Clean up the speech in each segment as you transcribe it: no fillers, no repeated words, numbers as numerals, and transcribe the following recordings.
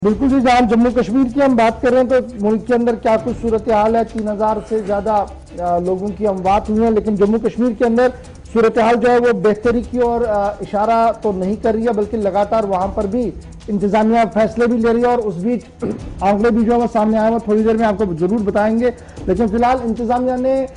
बिल्कुल जी, जहाँ जम्मू कश्मीर की हम बात कर रहे हैं तो मुल्क के अंदर क्या कुछ सूरत हाल है। 3000 से ज्यादा लोगों की अमवात हुई है, लेकिन जम्मू कश्मीर के अंदर सूरत हाल जो है वो बेहतरी की ओर इशारा तो नहीं कर रही है, बल्कि लगातार वहां पर भी इंतजामिया फैसले भी ले रही है। और उस बीच आंकड़े भी जो है वो सामने आए, वो थोड़ी देर में आपको जरूर बताएंगे। लेकिन फिलहाल इंतजामिया ने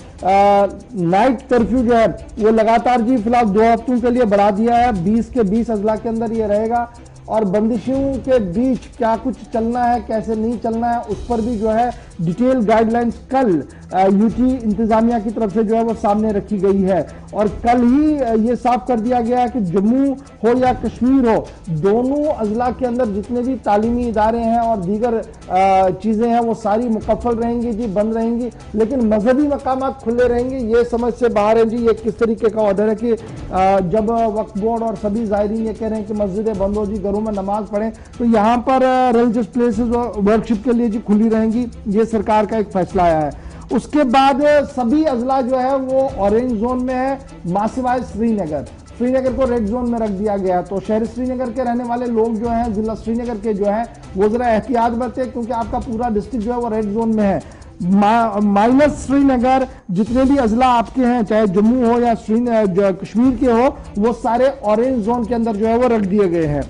नाइट कर्फ्यू जो है वो लगातार जी फिलहाल 2 हफ्तों के लिए बढ़ा दिया है। 20 के 20 अजला के अंदर ये रहेगा और बंदिशों के बीच क्या कुछ चलना है, कैसे नहीं चलना है, उस पर भी जो है डिटेल गाइडलाइंस कल यूटी इंतजामिया की तरफ से जो है वो सामने रखी गई है। और कल ही ये साफ कर दिया गया है कि जम्मू हो या कश्मीर हो, दोनों अजला के अंदर जितने भी तालीमी इदारे हैं और दीगर चीजें हैं वो सारी मुकफ्फल रहेंगी जी, बंद रहेंगी, लेकिन मजहबी मकामात खुले रहेंगे। ये समझ से बाहर है जी ये किस तरीके का ऑर्डर है कि जब वक्फ बोर्ड और सभी ज़ायरीन ये कह रहे हैं कि मस्जिदें बंद हो जी, घरों में नमाज पढ़ें, तो यहाँ पर रिलीजियस प्लेसेस और वर्कशिप के लिए जी खुली रहेंगी। ये सरकार का एक फैसला आया है। उसके बाद सभी अजला जो है वो ऑरेंज जोन में है, मासिवाय श्रीनगर को रेड जोन में रख दिया गया। तो शहर श्रीनगर के रहने वाले लोग जो हैं, जिला श्रीनगर के जो हैं, वो जरा एहतियात बरतें, क्योंकि आपका पूरा डिस्ट्रिक्ट जो है वो रेड जोन में है। माइनस श्रीनगर जितने भी अजला आपके हैं, चाहे जम्मू हो या कश्मीर के हो, वो सारे ऑरेंज जोन के अंदर जो है वो रख दिए गए हैं।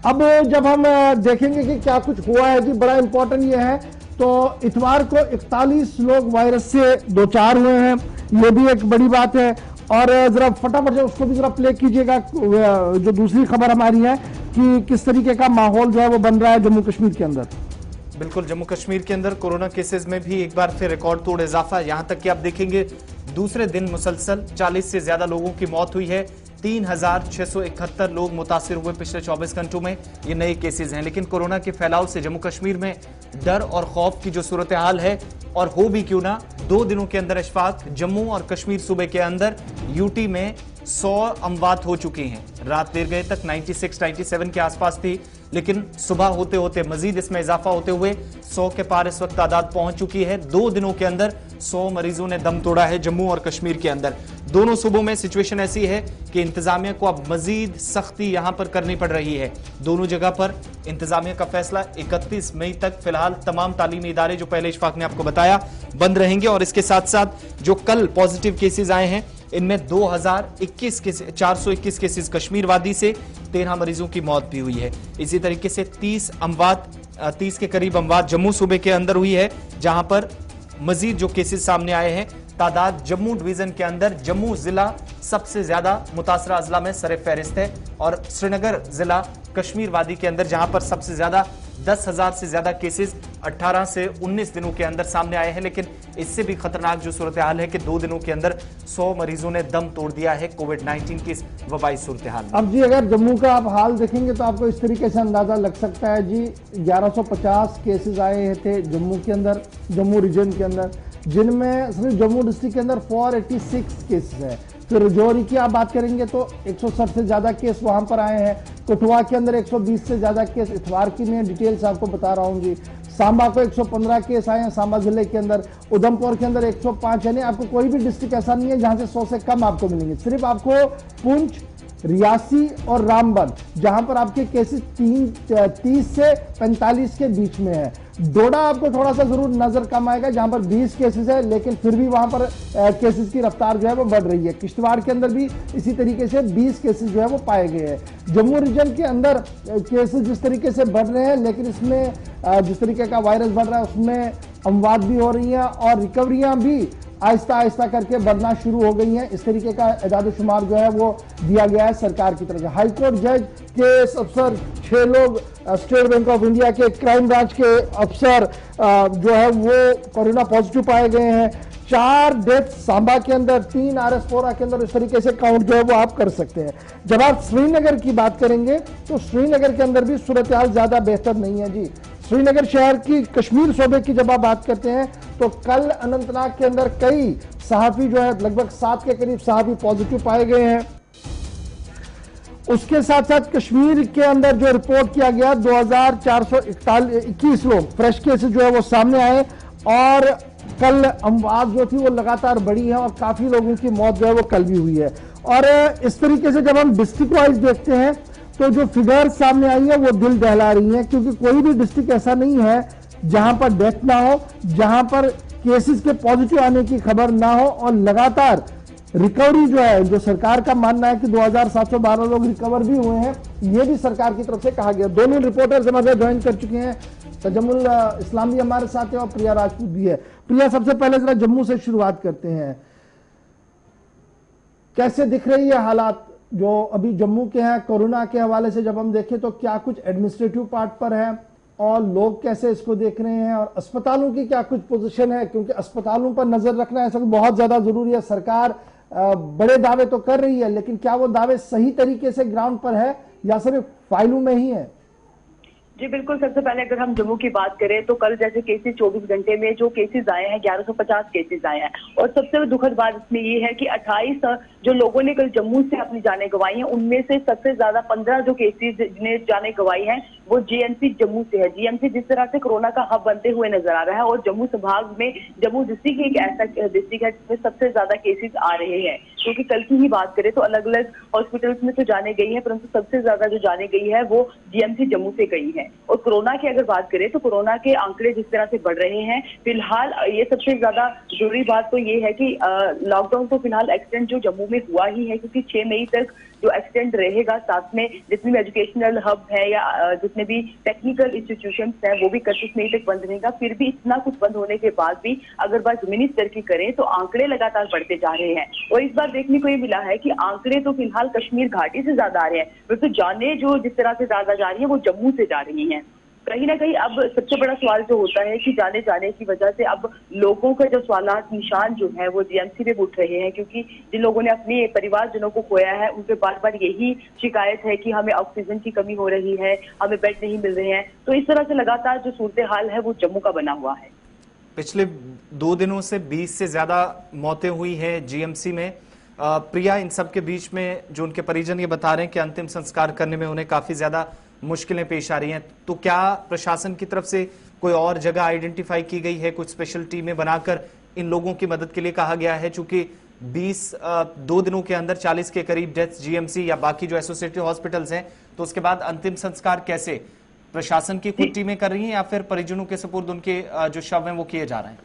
अब जब हम देखेंगे कि क्या कुछ हुआ है जी, बड़ा इंपॉर्टेंट ये है, तो इतवार को 41 लोग वायरस से दो चार हुए हैं, ये भी एक बड़ी बात है। और जरा फटाफट से उसको भी जरा प्ले कीजिएगा, जो दूसरी खबर हमारी है कि किस तरीके का माहौल जो है वो बन रहा है जम्मू कश्मीर के अंदर। बिल्कुल, जम्मू कश्मीर के अंदर कोरोना केसेस में भी एक बार फिर रिकॉर्ड तोड़ इजाफा। यहां तक कि आप देखेंगे दूसरे दिन मुसलसल 40 से ज्यादा लोगों की मौत हुई है। 3671 लोग मुतासिर हुए पिछले 24 घंटों में। ये नए केसेस हैं, लेकिन कोरोना के फैलाव से जम्मू कश्मीर में डर और खौफ की जो सूरत हाल है, और हो भी क्यों ना, 2 दिनों के अंदर अशफाक जम्मू और कश्मीर सूबे के अंदर यूटी में 100 अमवात हो चुकी हैं। रात देर गए तक 96-97 के आसपास थी, लेकिन सुबह होते होते मजीद इसमें इजाफा होते हुए 100 के पार इस वक्त तादाद पहुंच चुकी है। 2 दिनों के अंदर 100 मरीजों ने दम तोड़ा है जम्मू और कश्मीर के अंदर। दोनों सूबों में सिचुएशन ऐसी है कि इंतजामिया को अब मजीद सख्ती यहां पर करनी पड़ रही है। दोनों जगह पर इंतजामिया का फैसला 31 मई तक फिलहाल तमाम तालीमी इदारे, जो पहले इशफाक ने आपको बताया, बंद रहेंगे। और इसके साथ साथ जो कल पॉजिटिव केसेस आए हैं, इनमें 421 केसेस कश्मीर वादी से, 13 मरीजों की मौत भी हुई है। इसी तरीके से 30 के करीब अमवात जम्मू सूबे के अंदर हुई है, जहां पर मजीद जो केसेस सामने आए हैं, तादाद जम्मू डिवीजन के अंदर जम्मू जिला सबसे ज्यादा मुतासरा अजला में सरे फहरिस्त है, और श्रीनगर जिला कश्मीर वादी के अंदर जहां पर सबसे ज्यादा 10,000 से ज्यादा केसेस 18 से 19 दिनों के अंदर सामने आए हैं। लेकिन इससे भी खतरनाक जो सूरत हाल है कि 2 दिनों के अंदर 100 मरीजों ने दम तोड़ दिया है कोविड-19 की इस वबाई सूरत हाल में। अब जी अगर जम्मू का आप हाल देखेंगे तो आपको इस तरीके से अंदाजा लग सकता है जी। 1150 केसेस आए थे जम्मू के अंदर, जम्मू रीजन के अंदर, जिनमें सिर्फ जम्मू डिस्ट्रिक्ट के अंदर 486 केसेस है। फिर राजौरी की आप बात करेंगे तो 160 से ज्यादा केस वहां पर आए हैं। कठुआ के अंदर 120 से ज्यादा केस, इतवार की मैं डिटेल्स आपको बता रहा हूं जी। सांबा को 115 केस आए हैं सांबा जिले के अंदर। उधमपुर के अंदर 105, यानी आपको कोई भी डिस्ट्रिक्ट ऐसा नहीं है जहां से 100 से कम आपको मिलेंगे। सिर्फ आपको पुंछ, रियासी और रामबन, जहां पर आपके केसेस 30 से 45 के बीच में है। डोडा आपको थोड़ा सा जरूर नजर कम आएगा, जहां पर 20 केसेस है, लेकिन फिर भी वहां पर केसेस की रफ्तार जो है वो बढ़ रही है। किश्तवाड़ के अंदर भी इसी तरीके से 20 केसेस जो है वो पाए गए हैं। जम्मू रीजन के अंदर केसेस जिस तरीके से बढ़ रहे हैं, लेकिन इसमें जिस तरीके का वायरस बढ़ रहा है उसमें अमवात भी हो रही हैं और रिकवरियां भी आहिस्ता आहिस्ता करके बढ़ना शुरू हो गई हैं। इस तरीके का एदाद शुमार जो है वो दिया गया है सरकार की तरफ से। हाईकोर्ट जज, केस अफसर 6 लोग, स्टेट बैंक ऑफ इंडिया के क्राइम ब्रांच के अफसर जो है वो कोरोना पॉजिटिव पाए गए हैं। 4 डेथ सांबा के अंदर, 3 आरएसपोरा के अंदर, इस तरीके से काउंट जो है वो आप कर सकते हैं। जब आप श्रीनगर की बात करेंगे तो श्रीनगर के अंदर भी सूरत हाल ज्यादा बेहतर नहीं है जी। श्रीनगर शहर की, कश्मीर सूबे की जब आप बात करते हैं तो कल अनंतनाग के अंदर कई सहाफी जो है, लगभग 7 के करीब सहाफी पॉजिटिव पाए गए हैं। उसके साथ साथ कश्मीर के अंदर जो रिपोर्ट किया गया 2421 लोग फ्रेश केसेस जो है वो सामने आए, और कल अमवात जो थी वो लगातार बढ़ी है और काफी लोगों की मौत जो है वो कल भी हुई है। और इस तरीके से जब हम डिस्ट्रिक्ट वाइज देखते हैं तो जो फिगर सामने आई है वो दिल दहला रही है, क्योंकि कोई भी डिस्ट्रिक्ट ऐसा नहीं है जहां पर डेथ ना हो, जहां पर केसेस के पॉजिटिव आने की खबर ना हो, और लगातार रिकवरी जो है, जो सरकार का मानना है कि 2712 लोग रिकवर भी हुए हैं, ये भी सरकार की तरफ से कहा गया। दोनों रिपोर्टर्स हमारे ज्वाइन कर चुके हैं, तजम्मुल इस्लाम भी हमारे साथ है और प्रिया राजपूत भी है। प्रिया, सबसे पहले जरा जम्मू से शुरुआत करते हैं, कैसे दिख रही है हालात जो अभी जम्मू के हैं कोरोना के हवाले से? जब हम देखें तो क्या कुछ एडमिनिस्ट्रेटिव पार्ट पर है और लोग कैसे इसको देख रहे हैं, और अस्पतालों की क्या कुछ पोजीशन है, क्योंकि अस्पतालों पर नजर रखना इस वक्त बहुत ज्यादा जरूरी है। सरकार बड़े दावे तो कर रही है, लेकिन क्या वो दावे सही तरीके से ग्राउंड पर है या सिर्फ फाइलों में ही है? जी बिल्कुल। सबसे पहले अगर हम जम्मू की बात करें तो कल जैसे केसेस 24 घंटे में जो केसेस आए हैं 1150 केसेस आए हैं, और सबसे दुखद बात इसमें ये है कि 28 जो लोगों ने कल जम्मू से अपनी जानें गंवाई हैं, उनमें से सबसे ज्यादा 15 जो केसेस जिन्हें जानें गंवाई हैं वो जीएमसी जम्मू से है। जीएमसी जिस तरह से कोरोना का हब बनते हुए नजर आ रहा है, और जम्मू संभाग में जम्मू डिस्ट्रिक्ट एक ऐसा डिस्ट्रिक्ट है जिसमें सबसे ज्यादा केसेस आ रहे हैं, क्योंकि कल की ही बात करें तो अलग अलग हॉस्पिटल्स में तो जाने गई है, परंतु सबसे ज्यादा जो जाने गई है वो जीएमसी जम्मू से गई है। और कोरोना की अगर बात करें तो कोरोना के आंकड़े जिस तरह से बढ़ रहे हैं, फिलहाल ये सबसे ज्यादा जरूरी बात तो ये है कि लॉकडाउन तो फिलहाल एक्सटेंड जो जम्मू में हुआ ही है, क्योंकि 6 मई तक जो एक्सटेंड रहेगा, साथ में जितने भी एजुकेशनल हब है या जितने भी टेक्निकल इंस्टीट्यूशंस हैं वो भी 31 मई तक बंद रहेगा। फिर भी इतना कुछ बंद होने के बाद भी अगर बात जमीनी स्तर की करें तो आंकड़े लगातार बढ़ते जा रहे हैं, और इस बार देखने को ये मिला है कि आंकड़े तो फिलहाल कश्मीर घाटी से ज्यादा आ रहे हैं, परंतु जाने जो जिस तरह से ज्यादा जा रही है वो जम्मू से जा रही है। कहीं ना कहीं अब सबसे बड़ा सवाल जो होता है कि जाने की वजह से अब लोगों का जो सवालात निशान जो है वो जीएमसी पे उठ रहे हैं, क्योंकि जिन लोगों ने अपने परिवारजनों को खोया है उनके बार बार यही शिकायत है कि हमें ऑक्सीजन की कमी हो रही है, हमें बेड नहीं मिल रहे हैं। तो इस तरह से लगातार जो सूरत हाल है वो जम्मू का बना हुआ है। पिछले 2 दिनों से 20 से ज्यादा मौतें हुई है जीएमसी में। प्रिया, इन सब के बीच में जो उनके परिजन ये बता रहे हैं कि अंतिम संस्कार करने में उन्हें काफी ज्यादा मुश्किलें पेश आ रही हैं, तो क्या प्रशासन की तरफ से कोई और जगह आइडेंटिफाई की गई है, कुछ स्पेशल टीमें बनाकर इन लोगों की मदद के लिए कहा गया है? चूंकि 2 दिनों के अंदर 40 के करीब डेथ्स जीएमसी या बाकी जो एसोसिएटेड हॉस्पिटल्स हैं, तो उसके बाद अंतिम संस्कार कैसे प्रशासन की खुद टीमें कर रही हैं या फिर परिजनों के सुपुर्द उनके जो शव हैं वो किए जा रहे हैं?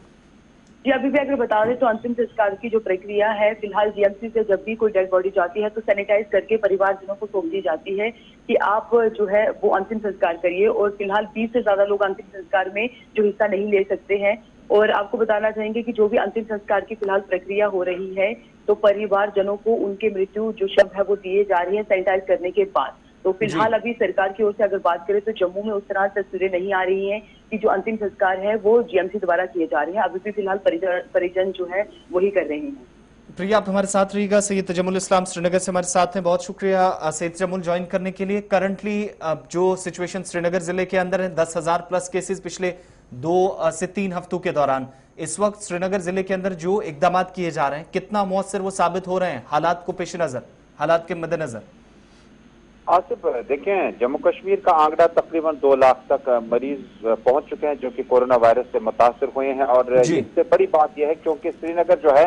जी अभी भी अगर बता दें तो अंतिम संस्कार की जो प्रक्रिया है, फिलहाल जीएमसी से जब भी कोई डेड बॉडी जाती है तो सैनिटाइज करके परिवारजनों को सौंप दी जाती है कि आप जो है वो अंतिम संस्कार करिए, और फिलहाल 20 से ज्यादा लोग अंतिम संस्कार में जो हिस्सा नहीं ले सकते हैं। और आपको बताना चाहेंगे कि जो भी अंतिम संस्कार की फिलहाल प्रक्रिया हो रही है तो परिवारजनों को उनके मृत्यु जो शव है वो दिए जा रही है सैनिटाइज करने के बाद। तो फिलहाल अभी सरकार की ओर से अगर बात करें तो जम्मू में उस तरह तस्वीरें नहीं आ रही हैं कि जो अंतिम संस्कार है वो जीएमसी द्वारा किए जा रहे हैं। अभी भी फिलहाल परिजन जो है वही कर रहे हैं। प्रिया, आप हमारे साथ रहिएगा। सैयद तजम्मुल इस्लाम श्रीनगर से हमारे साथ हैं, बहुत शुक्रिया सैयद तजम्मुल ज्वाइन करने के लिए। करंटली जो सिचुएशन श्रीनगर जिले के अंदर है, 10,000 प्लस केसेस पिछले 2 से 3 हफ्तों के दौरान, इस वक्त श्रीनगर जिले के अंदर जो इकदाम किए जा रहे हैं कितना मौसर वो साबित हो रहे हैं हालात को पेश नजर, हालात के मद्देनजर? आसिफ, देखें, जम्मू कश्मीर का आंकड़ा तकरीबन 2 लाख तक मरीज पहुंच चुके हैं जो कि कोरोना वायरस से मुतासर हुए हैं। और इससे बड़ी बात यह है क्योंकि श्रीनगर जो है,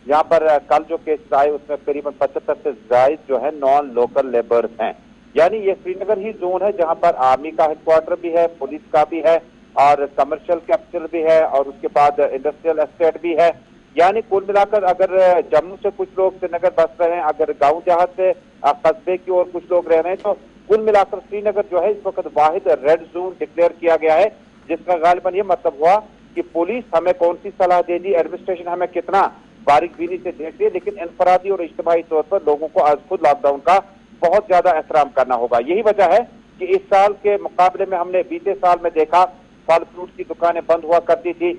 यहाँ पर कल जो केस आए उसमें करीबन 75 से जायद जो है नॉन लोकल लेबर्स हैं। यानी ये श्रीनगर ही जोन है जहाँ पर आर्मी का हेडक्वार्टर भी है, पुलिस का भी है, और कमर्शियल कैपिटल भी है, और उसके बाद इंडस्ट्रियल एस्टेट भी है। यानी कुल मिलाकर अगर जम्मू से कुछ लोग श्रीनगर बस रहे हैं, अगर गांव देहात से कस्बे की ओर कुछ लोग रह रहे हैं, तो कुल मिलाकर श्रीनगर जो है इस वक्त वाहिद रेड जोन डिक्लेयर किया गया है, जिसका गालिबन ये मतलब हुआ कि पुलिस हमें कौन सी सलाह देगी, एडमिनिस्ट्रेशन हमें कितना बारीकबीनी से देख रही है, लेकिन इनफरादी और इज्तिमाई तौर पर लोगों को आज खुद लॉकडाउन का बहुत ज्यादा एहतराम करना होगा। यही वजह है कि इस साल के मुकाबले में हमने बीते साल में देखा फल फ्रूट की दुकानें बंद हुआ करती थी,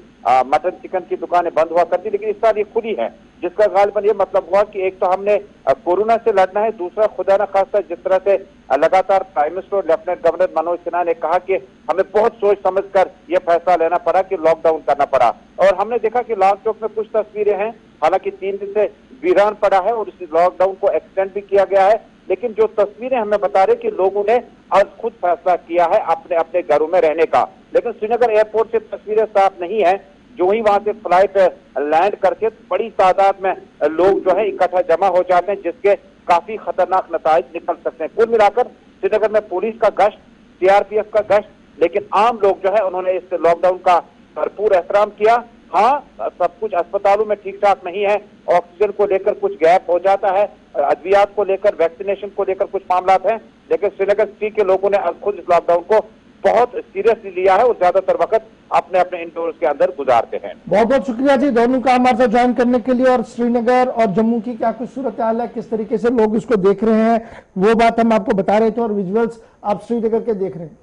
मटन चिकन की दुकानें बंद हुआ करती, लेकिन इस साल ये खुली है, जिसका गालिबन ये मतलब हुआ कि एक तो हमने कोरोना से लड़ना है, दूसरा खुदा न खास्ता जिस तरह से लगातार प्राइम मिनिस्टर और लेफ्टिनेंट गवर्नर मनोज सिन्हा ने कहा कि हमें बहुत सोच समझ कर यह फैसला लेना पड़ा कि लॉकडाउन करना पड़ा। और हमने देखा कि लाल चौक में कुछ तस्वीरें हैं, हालांकि 3 दिन से वीरान पड़ा है और इस लॉकडाउन को एक्सटेंड भी किया गया है, लेकिन जो तस्वीरें हमें बता रहे कि लोगों ने आज खुद फैसला किया है अपने अपने घरों में रहने का। लेकिन श्रीनगर एयरपोर्ट से तस्वीरें साफ नहीं है, जो ही वहां से फ्लाइट लैंड करके बड़ी तादाद में लोग जो है इकट्ठा जमा हो जाते हैं, जिसके काफी खतरनाक नताइज निकल सकते हैं। कुल मिलाकर श्रीनगर में पुलिस का गश्त, सीआरपीएफ का गश्त, लेकिन आम लोग जो है उन्होंने इस लॉकडाउन का भरपूर एहतराम किया। हाँ, सब कुछ अस्पतालों में ठीक ठाक नहीं है, ऑक्सीजन को लेकर कुछ गैप हो जाता है, अद्वियात को लेकर, वैक्सीनेशन को लेकर कुछ मामला हैं, लेकिन श्रीनगर सिटी के लोगों ने अब खुद इस लॉकडाउन को बहुत सीरियसली लिया है और ज्यादातर वक्त अपने अपने इंडोर्स के अंदर गुजारते हैं। बहुत बहुत शुक्रिया जी दोनों का हमारे साथ ज्वाइन करने के लिए। और श्रीनगर और जम्मू की क्या कुछ सूरत हाल है, किस तरीके से लोग इसको देख रहे हैं, वो बात हम आपको बता रहे थे और विजुअल्स आप श्रीनगर के देख रहे हैं।